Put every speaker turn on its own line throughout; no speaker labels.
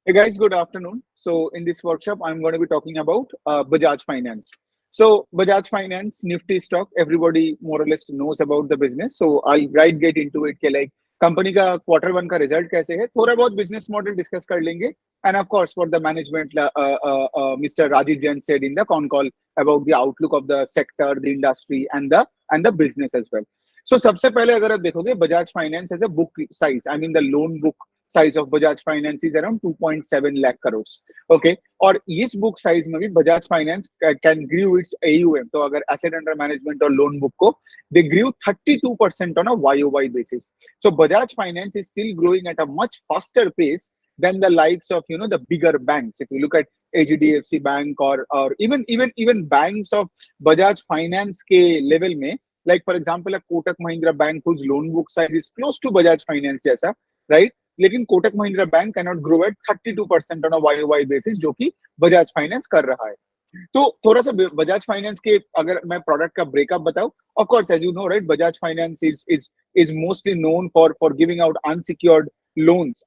Hey guys, good afternoon. So in this workshop, I'm going to be talking about Bajaj Finance. So Bajaj Finance, Nifty stock, everybody more or less knows about the business. So I'll right get into it कि like company का Q1 का result कैसे है, थोड़ा बहुत business model discuss कर लेंगे. And of course, what the management, Mr. Rajiv Jain said in the con call about the outlook of the sector, the industry, and the business as well. So सबसे पहले अगर आप देखोगे Bajaj Finance has a book size, I mean the loan book size of Bajaj Finance is around 2.7 lakh crores. Okay, और इस book size में भी Bajaj Finance can grew its AUM. तो अगर asset under management और loan book को they grew 32% on a YOY basis. So Bajaj Finance is still growing at a much faster pace than the likes of the bigger banks. If you look at HDFC Bank or even banks of Bajaj Finance के level में, like for example a Kotak Mahindra Bank whose loan book size is close to Bajaj Finance जैसा, right? लेकिन Kotak Mahindra bank can not grow at 32% on a YOY basis जो कि Bajaj finance कर रहा है. तो थोड़ा सा बजाज फाइनेंस के अगर मैं प्रोडक्ट का ब्रेकअप बताऊं, of course as you know right, Bajaj Finance is mostly known for giving out unsecured loans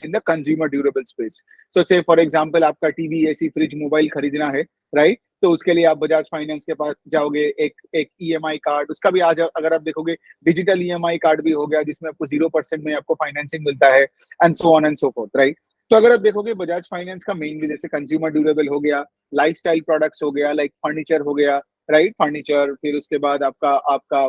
in the consumer durable space. So say for example आपका टीवी, एसी, फ्रिज, मोबाइल खरीदना है, right? तो उसके लिए आप Bajaj finance के पास जाओगे, एक ईएमआई कार्ड, उसका भी आज अगर आप देखोगे डिजिटल ईएमआई कार्ड भी हो गया जिसमें आपको 0% में आपको फाइनेंसिंग मिलता है, and so on and so fourth, right? तो अगर आप देखोगे बजाज फाइनेंस का मेनली जैसे कंज्यूमर ड्यूरेबल हो गया, लाइफस्टाइल प्रोडक्ट्स हो गया, लाइक फर्नीचर हो गया, राइट? फर्नीचर, फिर उसके बाद आपका आपका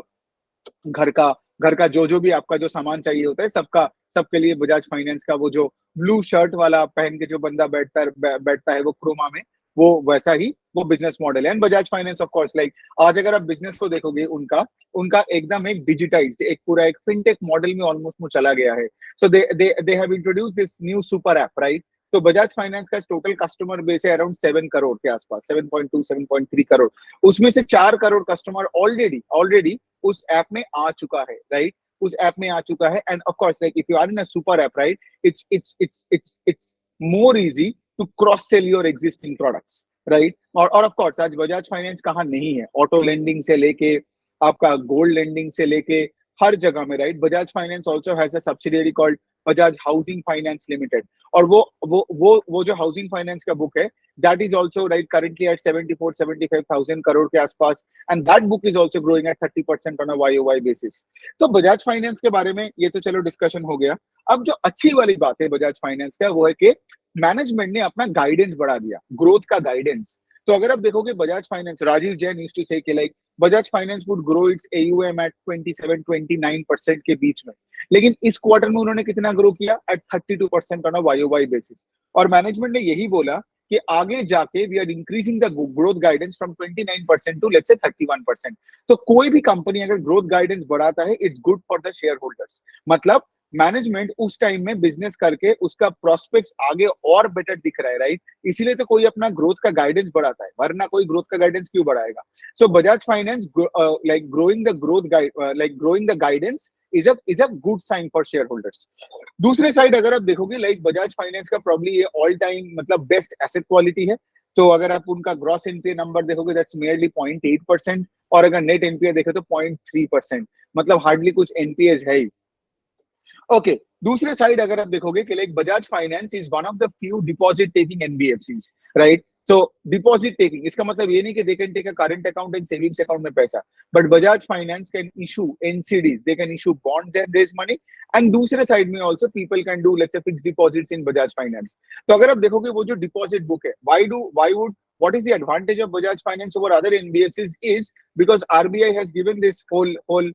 घर का जो भी आपका जो सामान चाहिए होता है सबके लिए बजाज फाइनेंस का वो जो ब्लू शर्ट वाला पहन के जो बंदा बैठता है वो क्रोमा में, वो वैसा ही वो बिजनेस मॉडल है. And Bajaj finance of course like आज अगर आप बिजनेस को देखोगे उनका एकदम एक डिजिटाइज्ड एक पूरा एक फिनटेक मॉडल में ऑलमोस्ट वो चला गया है. So they have introduced this new super app, right? तो बजाज फाइनेंस का टोटल कस्टमर बेस है अराउंड 7 करोड़ के आसपास, 7.2 7.3 करोड़. उसमें से 4 करोड़ कस्टमर ऑलरेडी उस ऐप में आ चुका है, राइट? उस ऐप में आ चुका है. And of course like if you are in a super app, right, it's more easy to cross sell your existing products, right? और ऑफ कोर्स आज बजाज फाइनेंस कहाँ नहीं है, ऑटो लेंडिंग से लेके आपका गोल्ड लेंडिंग से लेके हर जगह में, right? Bajaj finance also has a subsidiary called Bajaj housing finance limited, और वो जो हाउसिंग फाइनेंस का बुक है that is also right currently at 74-75,000 crore के आसपास, and that book is also growing at 30% on a YOY basis. तो Bajaj finance के बारे में ये तो चलो डिस्कशन हो गया. अब जो अच्छी वाली बात है बजाज फाइनेंस का वो है कि मैनेजमेंट ने अपना गाइडेंस बढ़ा दिया, ग्रोथ का गाइडेंस. तो अगर आप देखोगे Bajaj Finance, Rajiv Jain used to say कि like Bajaj Finance would grow its AUM at 27-29% के बीच में, लेकिन इस क्वार्टर में उन्होंने कितना ग्रो किया? At 32% on a YOY basis. और मैनेजमेंट ने यही बोला कि आगे जाके we are increasing the growth guidance from 29% to let's say 31%. तो कोई भी कंपनी अगर ग्रोथ गाइडेंस बढ़ाता है it's good for the share holders. मतलब मैनेजमेंट उस टाइम में बिजनेस करके उसका प्रोस्पेक्ट्स आगे और बेटर दिख रहा है, राइट? इसीलिए तो कोई अपना ग्रोथ का गाइडेंस बढ़ाता है, वरना कोई ग्रोथ का गाइडेंस क्यों बढ़ाएगा? So Bajaj finance like growing the guidance is a good sign for shareholders. दूसरे साइड अगर आप देखोगे लाइक बजाज फाइनेंस का प्रॉब्ली ये ऑल टाइम मतलब बेस्ट एसेट क्वालिटी है. तो अगर आप उनका ग्रॉस एनपीए नंबर देखोगे दैट्स मेयरली 0.8%, और अगर नेट एनपीए देखे तो 0.3%, मतलब हार्डली कुछ एनपीए है ही. ओके, दूसरे साइड अगर आप देखोगे कि like Bajaj Finance is one of the few deposit taking NBFCs, right? So deposit taking इसका मतलब ये नहीं कि they can take a current account and savings account में पैसा, but Bajaj Finance can issue NCDs, they can issue bonds and raise money. And दूसरे side में also people can do let's say fixed deposits in Bajaj Finance. तो अगर आप देखोगे वो जो डिपॉजिट बुक है, why would what is the advantage of Bajaj Finance over other NBFCs is because RBI has given this whole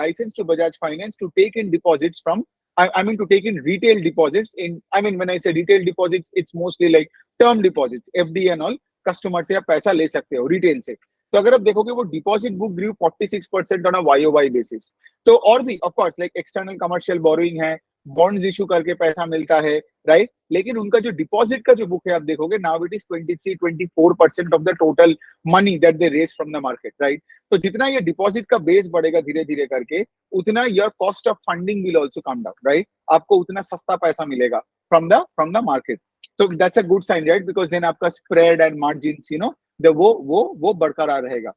license to Bajaj Finance to take in deposits from, I mean to take in retail deposits in, I mean when I say retail deposits it's mostly like term deposits, FD and all. Customer से आप पैसा ले सकते हो retail से. तो अगर आप देखोगे वो deposit book grew 46% on a YOY basis. तो और भी of course like external commercial borrowing है, बॉन्ड्स इशू करके पैसा मिलता है, राइट? लेकिन उनका जो डिपॉजिट का जो बुक है आप देखोगे now it is 23-24% of the total money that they raise from the market, right? तो जितना ये डिपॉजिट का बेस बढ़ेगा धीरे धीरे करके, उतना your cost of funding will also come down, right? आपको उतना सस्ता पैसा मिलेगा फ्रॉम द मार्केट. तो that's a good sign, right? Because then आपका स्प्रेड एंड मार्जिन्स वो बरकरार रहेगा.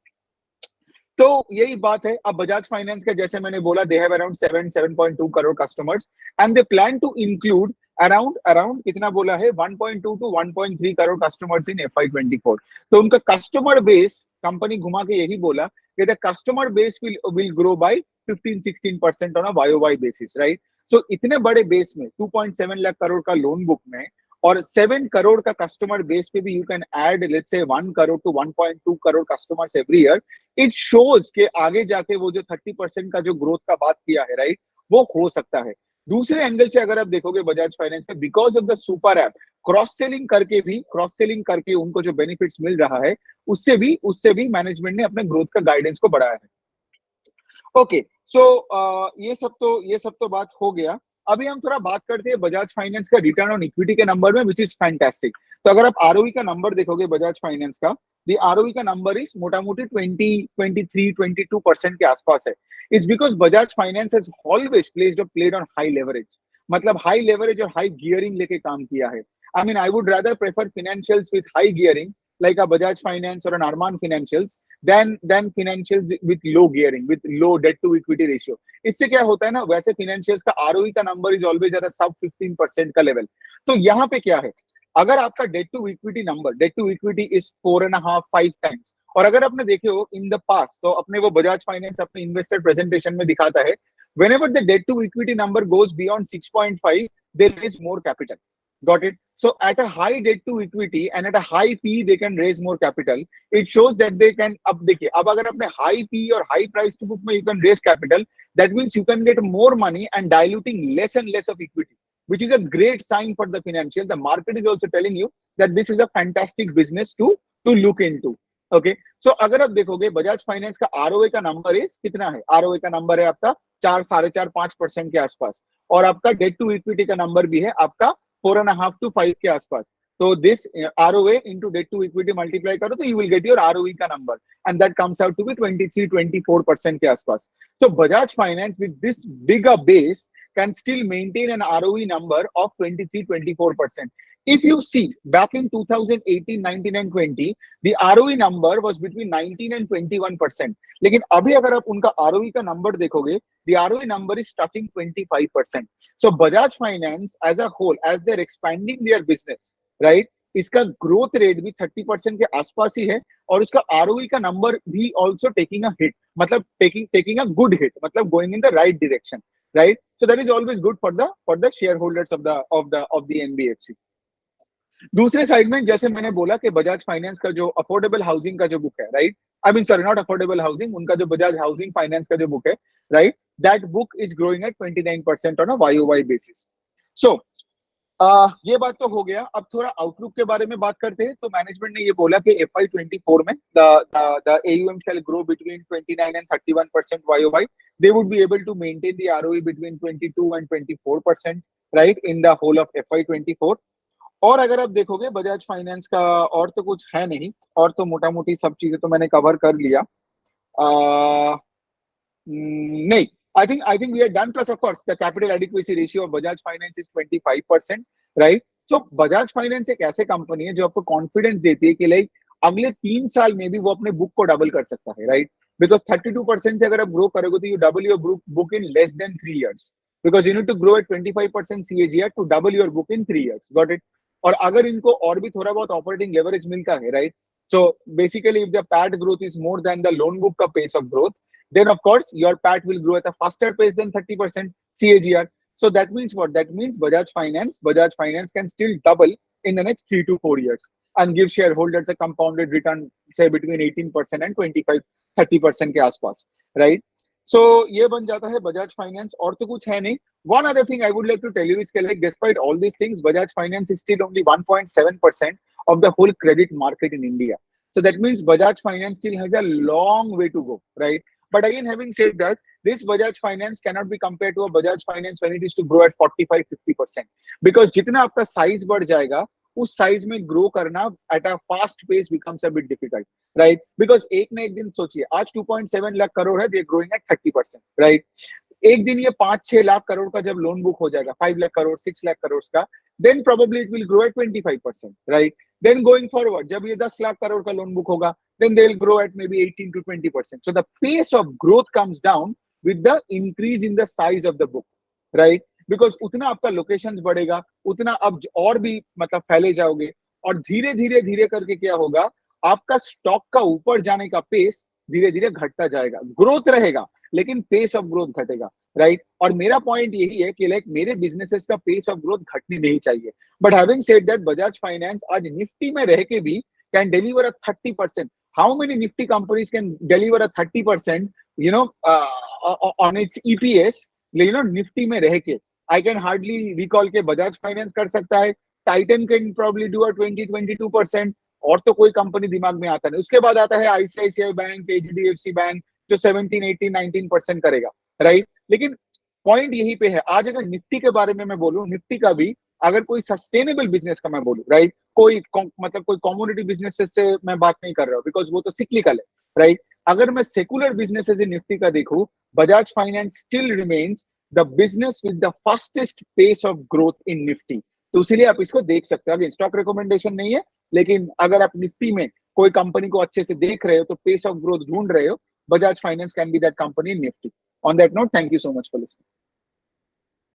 तो यही बात है. अब बजाज फाइनेंस का जैसे मैंने बोला they have around 7.2 crore customers and they plan to include around around कितना बोला है, 1.2 to 1.3 crore customers in FY24। तो उनका कस्टमर बेस, कंपनी घुमा के यही बोला कि the customer base will grow by 15-16% on a YOY basis, right. So इतने बड़े बेस में 2.7 लाख करोड़ का लोन बुक में और 7 करोड़ का कस्टमर बेस पे भी you can add let's say 1 crore to 1.2 crore customers every year. It shows के आगे जाके वो जो 30% का जो ग्रोथ का बात किया है, राइट, वो हो सकता है। दूसरे एंगल से अगर आप देखोगे बजाज फाइनेंस में, because of the super app, cross selling करके उनको जो बेनिफिट्स मिल रहा है, उससे भी मैनेजमेंट ने अपने ग्रोथ का गाइडेंस को बढ़ाया है। ओके, सो ये सब तो बात हो गया। अभी हम थोड़ा बात करते हैं बजाज फाइनेंस का रिटर्न ऑन इक्विटी के नंबर में, विच इज फैंटास्टिक। तो अगर आप आरओई का नंबर देखोगे बजाज फाइनेंस का, द आरओई का नंबर इज मोटा मोटी 20, 23, 22% के आसपास है। It's because Bajaj finance has always played on high leverage, मतलब हाई लेवरेज और हाई गियरिंग लेके काम किया है। I mean I would rather prefer financials with high gearing like a Bajaj Finance or an Arman Financials than financials with low gearing, with low debt to equity ratio। इससे क्या होता है ना, वैसे financials का ROE का number is always at सब 15% का लेवल। तो यहाँ पे क्या है, अगर आपका debt to equity is 4.5-5 times, और अगर आपने देखे हो इन द पास्ट, तो अपने वो बजाज फाइनेंस अपने इन्वेस्टर प्रेजेंटेशन में दिखाता है, whenever the debt to equity number goes beyond 6.5, there is more capital। Got it? So at a high debt to equity and at a high P, they can raise more capital। It shows that they can, अब देखिए, अब अगर अपने high P और high price to book में you can raise capital, that means you can get more money and diluting less and less of equity, which is a great sign for the financial। The market is also telling you that this is a fantastic business to look into। Okay, so अगर आप देखोगे Bajaj finance का ROA का number is कितना है, ROA का number है आपका 4, 4.5, 5% के आसपास, और आपका डेट टू इक्विटी का नंबर भी है आपका 4.5 to 5 के आसपास। तो this ROA into debt to equity multiply करो तो you will get your ROE का number, and that comes out to be 23-24% के आसपास। So Bajaj Finance with this bigger base can still maintain an ROE number of 23-24%। If you see back in 2018, 19 and 20, the ROE number was between 19 and 21%। लेकिन अभी अगर आप उनका ROE का number देखोगे, the ROE number is touching 25%। So Bajaj Finance as a whole, as they're expanding their business, right, इसका growth rate भी 30% के आसपास ही है, और उसका आरओई का नंबर भी ऑल्सो टेकिंग अ हिट, मतलब टेकिंग अ गुड हिट, मतलब going in the right direction, right. So that is always good for the share holders of the NBFC. दूसरे साइड में जैसे मैंने बोला कि बजाज फाइनेंस का जो अफोर्डेबल हाउसिंग का जो बुक है, right, I mean sorry not affordable housing, उनका जो बजाज हाउसिंग फाइनेंस का जो बुक है, right, that book is growing at 29% on a YOY basis. So ये बात तो हो गया। अब थोड़ा आउटलुक के बारे में बात करते हैं। तो मैनेजमेंट ने ये बोला कि FY24 में the AUM shall grow between 29 and 31% YOY। They would be able to maintain the ROE between 22 and 24%, right, in the whole of FY24। और अगर आप देखोगे बजाज फाइनेंस का और तो कुछ है नहीं, और तो मोटा मोटी सब चीजें तो मैंने कवर कर लिया। नहीं, I think we are done. Plus, of course, the capital adequacy ratio of Bajaj Finance is 25%, right? So Bajaj Finance एक ऐसे कंपनी है जो आपको कॉन्फिडेंस देती है कि लाइक अगले 3 साल में भी वो अपने बुक को डबल कर सकता है, राइट? बिकॉज 32% से अगर आप ग्रो करोगे तो you double your book in less than 3 years, because you need to grow at 25% CAGR to double your book in 3 years। Got it? और अगर इनको और भी थोड़ा बहुत ऑपरेटिंग लेवरेज मिलता है, right, so basically if the PAT growth is more than the loan book का pace of growth, then of course your PAT will grow at a faster pace than 30% CAGR। So that means what? That means Bajaj Finance can still double in the next 3 to 4 years and give shareholders a compounded return, say between 18% and 25-30% के आसपास, right? So ये बन जाता है Bajaj Finance, और तो कुछ है नहीं। One other thing I would like to tell you is that like despite all these things, Bajaj Finance is still only 1.7% of the whole credit market in India। So that means Bajaj Finance still has a long way to go, right? But again, having said that, this Bajaj Finance cannot be compared to a Bajaj Finance when it is to grow at 45-50%, because जितना आपका size बढ़ जाएगा उस size में grow करना at a fast pace becomes a bit difficult, right? Because एक ना एक दिन सोचिए, आज 2.7 लाख करोड़ है, they are growing at 30%, right? एक दिन ये 5-6 लाख करोड़ का जब लोन बुक हो जाएगा, 5 लाख करोड़ 6 लाख करोड़ का, then probably it will grow at 25%, right? Then going forward, जब ये 10 लाख करोड़ का लोन बुक होगा, then they'll grow at maybe 18-20%। So the pace of growth comes down with the increase in the size of the book, right? Because उतना आपका location बढ़ेगा, उतना अब और भी मतलब फैले जाओगे, और धीरे धीरे धीरे करके क्या होगा, आपका स्टॉक का ऊपर जाने का पेस धीरे धीरे घटता जाएगा। ग्रोथ रहेगा लेकिन पेस ऑफ ग्रोथ घटेगा, राइट। और मेरा पॉइंट यही है कि लाइक मेरे बिजनेसेस का पेस ऑफ ग्रोथ घटनी नहीं चाहिए। But having said that, Bajaj finance आज निफ्टी में रह के भी can deliver a 30%। How many Nifty companies can deliver a 30%, you know, on it's EPS, Nifty में रह के? आई कैन हार्डली रिकॉल के बजाज फाइनेंस कर सकता है, Titan can probably do a 20-22%, और तो कोई कंपनी दिमाग में आता नहीं। उसके बाद आता है आईसीआईसीआई बैंक, एचडीएफसी बैंक, जो 17, 18, 19% करेगा, राइट। लेकिन पॉइंट यही पे है, आज अगर निफ्टी के बारे में मैं बोलूं, निफ्टी का भी अगर कोई सस्टेनेबल बिजनेस का मैं बोलूं, राइट, कोई मतलब कोई कॉमोडिटी बिजनेस से मैं बात नहीं कर रहा हूं, बिकॉज वो तो सिक्लिकल है, राइट। अगर मैं सेकुलर बिजनेसेस इन निफ्टी का देखूं, Bajaj Finance still remains the business with the fastest pace of growth in Nifty. तो इसीलिए आप इसको देख सकते हो। अगर स्टॉक रिकमेंडेशन नहीं है, लेकिन अगर आप निफ्टी में कोई कंपनी को अच्छे से देख रहे हो, तो पेस ऑफ ग्रोथ ढूंढ रहे हो, Bajaj Finance can be that company in Nifty. On that note, thank you so much for listening.